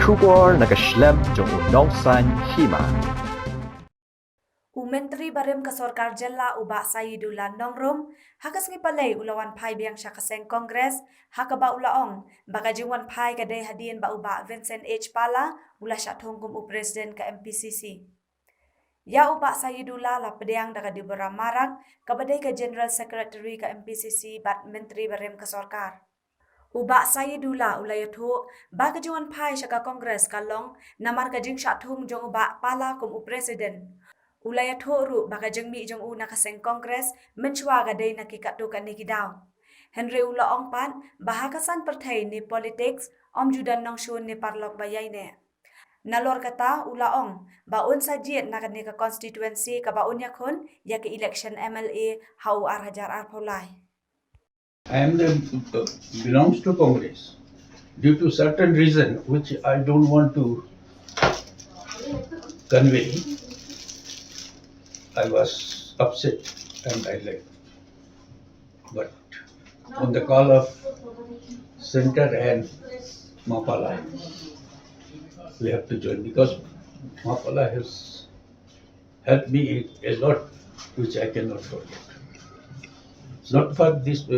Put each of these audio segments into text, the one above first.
Kubor nakaslem jong unongsan hima. Menteri Barem ke Sorkar Jella Uba Sayyidullah Nongrum hakas ngipalay ulawan pai biang siya kaseng Kongres hakaba ulaong baka jiwan pai kadai hadian ba uba Vincent H. Pala ula siya tungkum u Presiden ke MPCC. Ya Uba Sayyidullah la pediang daga dibera marang kabadai ke General Secretary ke MPCC bat Menteri Barem ke Sorkar. Uba Sayyidullah ulayathu baka jiwan pai siya ka Kongres kalong namar ka jing siya tung jong uba Pala kum u Presiden. Ulaya thoru baka jengmi jong una kaseng Kongres menchua gadai nakikatu kan nikidaw. Henry ula ongpan bahakasan pertai ni politics om judan nong shun ni parlok bayay ne. Nalor kata ula ong baun sajiet nakan ni ka constituency ka baun yakun ya ke election MLA hau arhajar arpolai. I am belongs to Congress due to certain reason which I don't want to convey. I was upset and I left. But on the call of Center and Mapala, we have to join because Mapala has helped me a lot, which I cannot forget. Not for this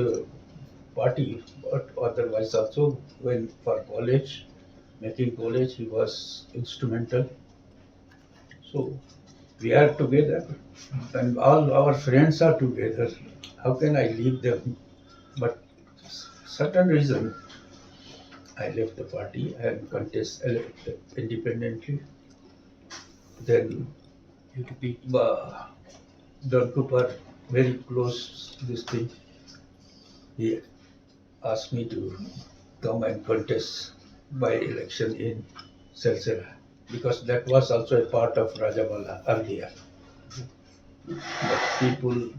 party, but otherwise also when for college, making college, he was instrumental. So we are together and all our friends are together. How can I leave them? But certain reason I left the party and contest independently. Then Don Cooper, very close to this thing, he asked me to come and contest by election in Silsila, because that was also a part of Rajabala earlier. But people,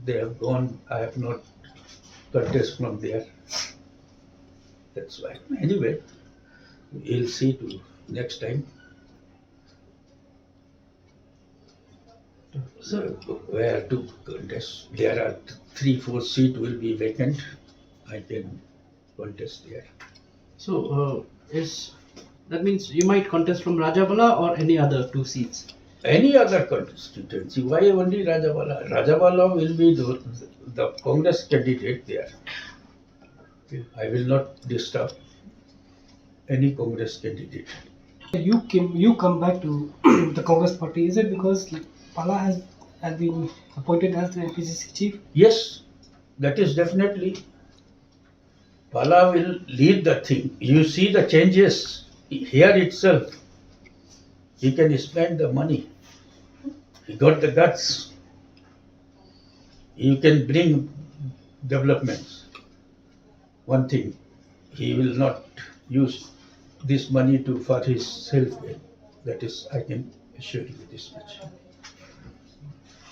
they have gone, I have not contest from there. That's why. Anyway, we'll see to next time. So where to contest? There are 3-4 seats will be vacant. I can contest there. So that means you might contest from Rajabala or any other 2 seats? Any other constituency. Why only Rajabala? Rajabala will be the Congress candidate there. I will not disturb any Congress candidate. You come back to the Congress party. Is it because Pala has been appointed as the MPCC chief? Yes, that is definitely. Pala will lead the thing. You see the changes here itself. He can spend the money. He got the guts. You can bring developments. One thing, he will not use this money for his self-gain. That is, I can assure you this much.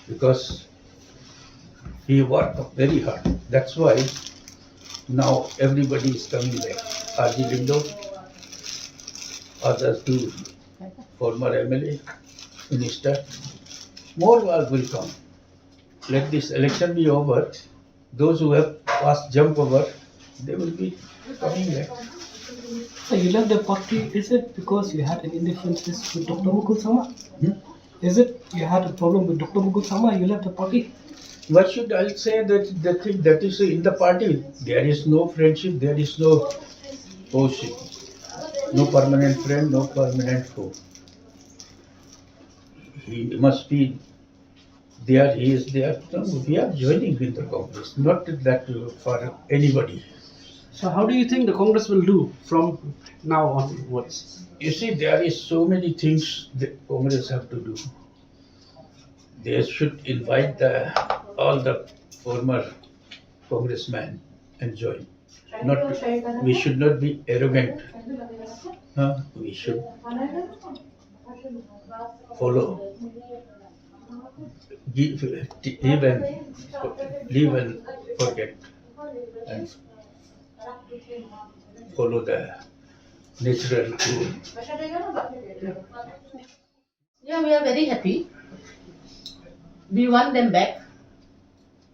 Because he worked very hard. That's why now everybody is coming back. R.G. Lindo, other 2 former MLA, minister, more will come. Let this election be over. Those who have passed jump over, they will be coming back. So you left the party. Is it because you had an indifferences with Dr. Mukul Sama? Is it you had a problem with Dr. Mukul Sama? You left the party. What should I say that is in the party? There is no friendship, there is no friendship. No permanent friend, no permanent foe. He must be there, he is there. No, we are joining with the Congress, not that for anybody. So how do you think the Congress will do from now onwards? You see, there is so many things the Congress have to do. They should invite all the former congressmen and join. We should not be arrogant. We should follow. Leave and forget, and follow the natural rule. Yeah, we are very happy. We want them back.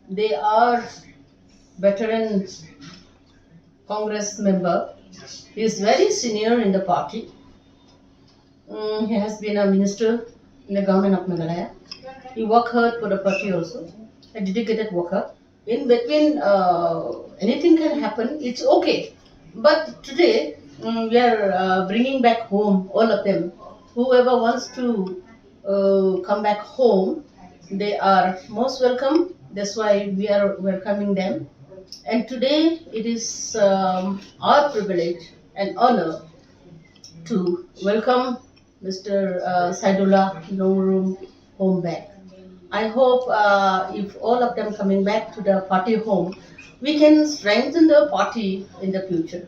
They are veteran Congress member He is very senior in the party. He has been a minister in the government of Meghalaya. He worked hard for the party also, a dedicated worker. In between, anything can happen, it's okay. But today, we are bringing back home all of them. Whoever wants to come back home, they are most welcome. That's why we are welcoming them. And today, it is our privilege and honor to welcome Mr. Saidullah Norum home back. I hope if all of them coming back to the party home, we can strengthen the party in the future.